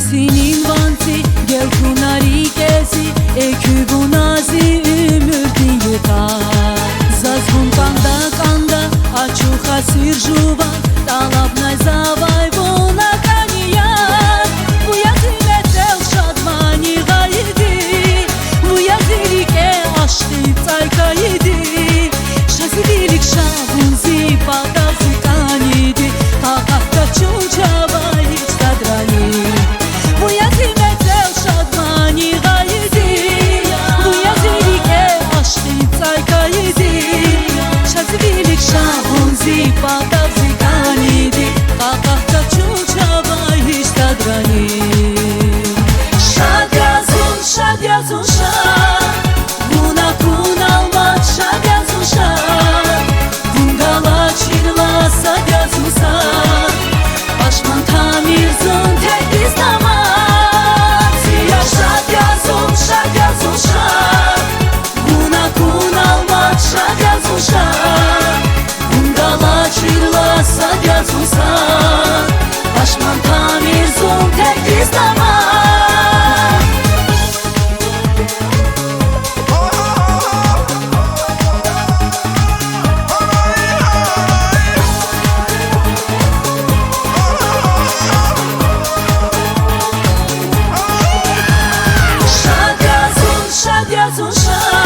Senin vanti gel kunari kesi ekü nazi ömür diyeta Zazgun kanda açu hasir juva talab na zavay vona kaniyat Bu yazile tel şadmani gaydi Bu yazili ke aşkı taykaydi Şazilik şabun zifada zikanidi Kakakta çucava hiç tadrani Bu yazile tel şadmani gaydi Bu yazili ke aşkı taykaydi Şazilik şabun zifada zikanidi Kakakta çucava hiç tadrani Şad yazun şad Buna kunalmat şad yazun şad Bungala çirla sad yazun sad Başman tamirzun tek iznamat Siyah şad yazun şad Buna kunalmat şad yazun şad Bungala çirla sad yazun sad Başman tamirzun tek iznamat Yazun şad